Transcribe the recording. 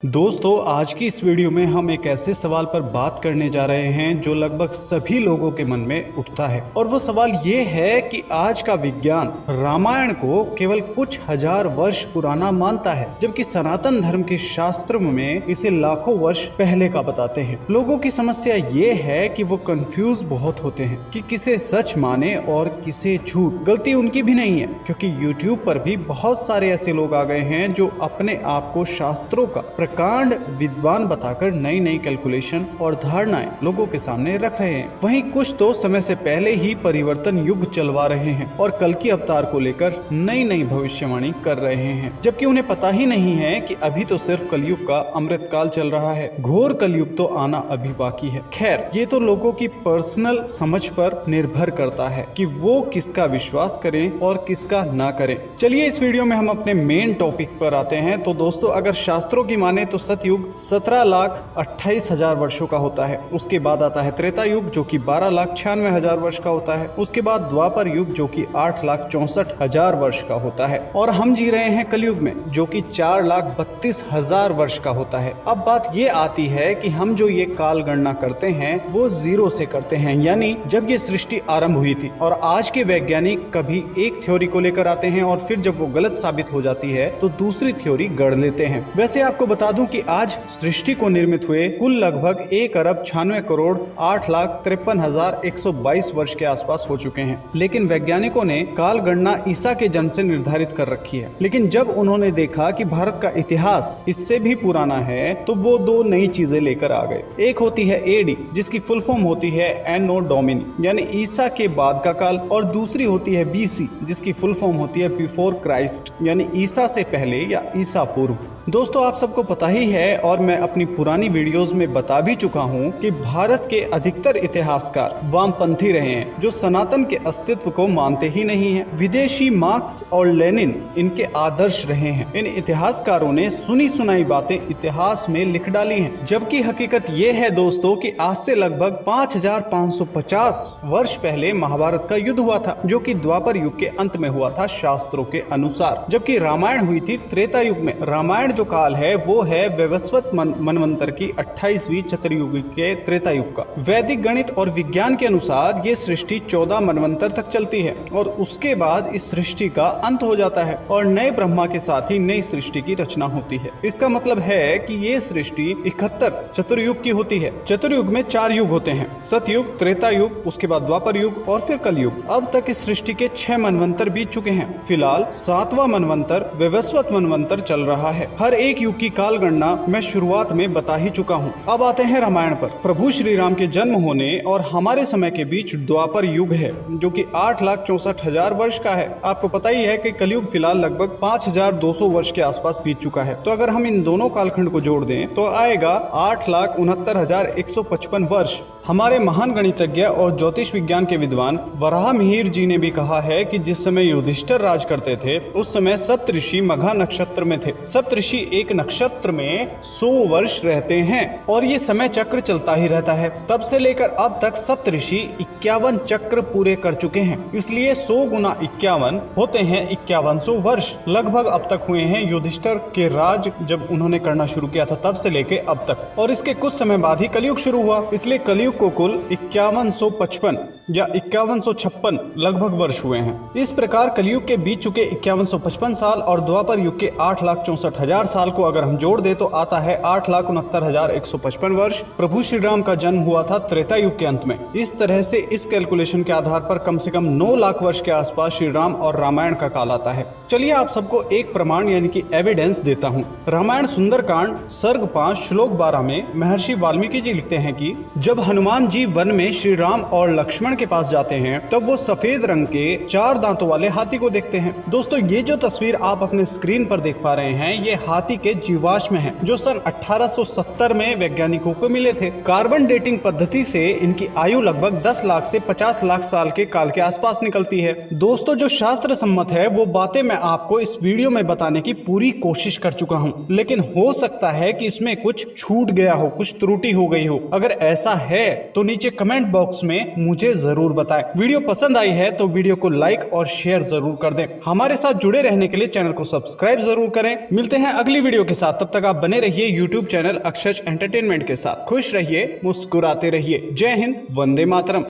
दोस्तों, आज की इस वीडियो में हम एक ऐसे सवाल पर बात करने जा रहे हैं जो लगभग सभी लोगों के मन में उठता है। और वो सवाल ये है कि आज का विज्ञान रामायण को केवल कुछ हजार वर्ष पुराना मानता है, जबकि सनातन धर्म के शास्त्रों में इसे लाखों वर्ष पहले का बताते हैं। लोगों की समस्या ये है कि वो कंफ्यूज बहुत होते हैं कि किसे सच माने और किसे झूठ। गलती उनकी भी नहीं है, क्योंकि यूट्यूब पर भी बहुत सारे ऐसे लोग आ गए हैं जो अपने आप को शास्त्रों का प्रकांड विद्वान बताकर नई नई कैलकुलेशन और धारणाएं लोगों के सामने रख रहे हैं। वहीं कुछ तो समय से पहले ही परिवर्तन युग चलवा रहे हैं और कल की अवतार को लेकर नई नई भविष्यवाणी कर रहे हैं, जबकि उन्हें पता ही नहीं है कि अभी तो सिर्फ कलयुग का अमृत काल चल रहा है, घोर कलयुग तो आना अभी बाकी है। खैर, ये तो लोगों की पर्सनल समझ पर निर्भर करता है कि वो किसका विश्वास करें और किसका ना करें। चलिए इस वीडियो में हम अपने मेन टॉपिक पर आते हैं। तो दोस्तों, अगर शास्त्रों की माने तो सतयुग 17,28,000 वर्षों का होता है। उसके बाद आता है त्रेता युग जो कि 12,96,000 वर्ष का होता है। उसके बाद द्वापर युग जो कि 8,64,000 वर्ष का होता है। और हम जी रहे हैं कलयुग में जो कि 4,32,000 वर्ष का होता है। अब बात ये आती है कि हम जो ये काल गणना करते हैं वो जीरो से करते हैं, यानी जब ये सृष्टि आरंभ हुई थी। और आज के वैज्ञानिक कभी एक थ्योरी को लेकर आते हैं और फिर जब वो गलत साबित हो जाती है तो दूसरी थ्योरी गढ़ लेते हैं। वैसे आपको बता दूं कि आज सृष्टि को निर्मित हुए कुल लगभग 1,96,8,53,122 वर्ष के आसपास हो चुके हैं। लेकिन वैज्ञानिकों ने काल गणना ईसा के जन्म से निर्धारित कर रखी है। लेकिन जब उन्होंने देखा कि भारत का इतिहास इससे भी पुराना है तो वो दो नई चीजें लेकर आ गए। एक होती है एडी, जिसकी फुल फॉर्म होती है एनो डोमिनी, यानी ईसा के बाद का काल, और दूसरी होती है बीसी, जिसकी फुल फॉर्म होती है बिफोर क्राइस्ट, यानी ईसा से पहले या ईसा पूर्व। दोस्तों, आप सबको पता ही है और मैं अपनी पुरानी वीडियोस में बता भी चुका हूं कि भारत के अधिकतर इतिहासकार वामपंथी रहे हैं, जो सनातन के अस्तित्व को मानते ही नहीं हैं। विदेशी मार्क्स और लेनिन इनके आदर्श रहे हैं। इन इतिहासकारों ने सुनी सुनाई बातें इतिहास में लिख डाली हैं, जबकि हकीकत ये है दोस्तों कि आज से लगभग 5,550 वर्ष पहले महाभारत का युद्ध हुआ था, जो कि द्वापर युग के अंत में हुआ था शास्त्रों के अनुसार, जबकि रामायण हुई थी त्रेता युग में। रामायण जो काल है वो है वैवस्वत मनवंतर की 28वीं चतुर्युगी के त्रेता युग का। वैदिक गणित और विज्ञान के अनुसार ये सृष्टि 14 मनवंतर तक चलती है और उसके बाद इस सृष्टि का अंत हो जाता है और नए ब्रह्मा के साथ ही नई सृष्टि की रचना होती है। इसका मतलब है कि ये सृष्टि 71 चतुर्युग की होती है। चतुर्युग में 4 युग होते हैं, सतयुग, त्रेता युग, उसके बाद द्वापर युग और फिर कलयुग। अब तक इस सृष्टि के 6 मनवंतर बीत चुके हैं। फिलहाल 7वां मनवंतर वैवस्वत मनवंतर चल रहा है। हर एक युग की काल गणना मैं शुरुआत में बता ही चुका हूँ। अब आते हैं रामायण पर। प्रभु श्री राम के जन्म होने और हमारे समय के बीच द्वापर युग है जो कि 8,64,000 वर्ष का है। आपको पता ही है कि कलयुग फिलहाल लगभग 5,200 वर्ष के आसपास बीत चुका है। तो अगर हम इन दोनों कालखंड को जोड़ दें तो आएगा 8,69,155 वर्ष। हमारे महान गणितज्ञ और ज्योतिष विज्ञान के विद्वान वराह मिहिर जी ने भी कहा है कि जिस समय युधिष्ठिर राज करते थे उस समय सप्तऋषि मघा नक्षत्र में थे। सप्तऋषि एक नक्षत्र में 100 वर्ष रहते हैं और ये समय चक्र चलता ही रहता है। तब से लेकर अब तक सप्तऋषि 51 चक्र पूरे कर चुके हैं, इसलिए 100 गुना 51 होते हैं 5100 वर्ष लगभग अब तक हुए हैं युधिष्ठिर के राज जब उन्होंने करना शुरू किया था तब से लेके अब तक। और इसके कुछ समय बाद ही कलयुग शुरू हुआ, इसलिए कलयुग को कुल 5155 या 5156 लगभग वर्ष हुए हैं। इस प्रकार कलयुग के बीत चुके 5155 साल और द्वापर युग के 8,64,000 साल को अगर हम जोड़ दे तो आता है 8,69,155 वर्ष। प्रभु श्री राम का जन्म हुआ था त्रेता युग के अंत में। इस तरह से इस कैलकुलेशन के आधार पर कम से कम 9 लाख वर्ष के आसपास श्री राम और रामायण का काल आता है। चलिए आप सबको एक प्रमाण यानी कि एविडेंस देता हूँ। रामायण सुंदरकांड सर्ग 5 श्लोक 12 में महर्षि वाल्मीकि जी लिखते हैं कि जब हनुमान जी वन में श्री राम और लक्ष्मण के पास जाते हैं तब वो सफेद रंग के 4 दांतों वाले हाथी को देखते हैं। दोस्तों, ये जो तस्वीर आप अपने स्क्रीन पर देख पा रहे हैं ये हाथी के जीवाश्म हैं जो सन 1870 में वैज्ञानिकों को मिले थे। कार्बन डेटिंग पद्धति से इनकी आयु लगभग 10 लाख से 50 लाख साल के काल के आसपास निकलती है। दोस्तों, जो शास्त्र सम्मत है वो बातें मैं आपको इस वीडियो में बताने की पूरी कोशिश कर चुका हूँ, लेकिन हो सकता है कि इसमें कुछ छूट गया हो, कुछ त्रुटि हो गई हो। अगर ऐसा है तो नीचे कमेंट बॉक्स में मुझे जरूर बताएं। वीडियो पसंद आई है तो वीडियो को लाइक और शेयर जरूर कर दें। हमारे साथ जुड़े रहने के लिए चैनल को सब्सक्राइब जरूर करें। मिलते हैं अगली वीडियो के साथ, तब तक आप बने रहिए यूट्यूब चैनल अक्षज एंटरटेनमेंट के साथ। खुश रहिए, मुस्कुराते रहिए। जय हिंद, वंदे मातरम।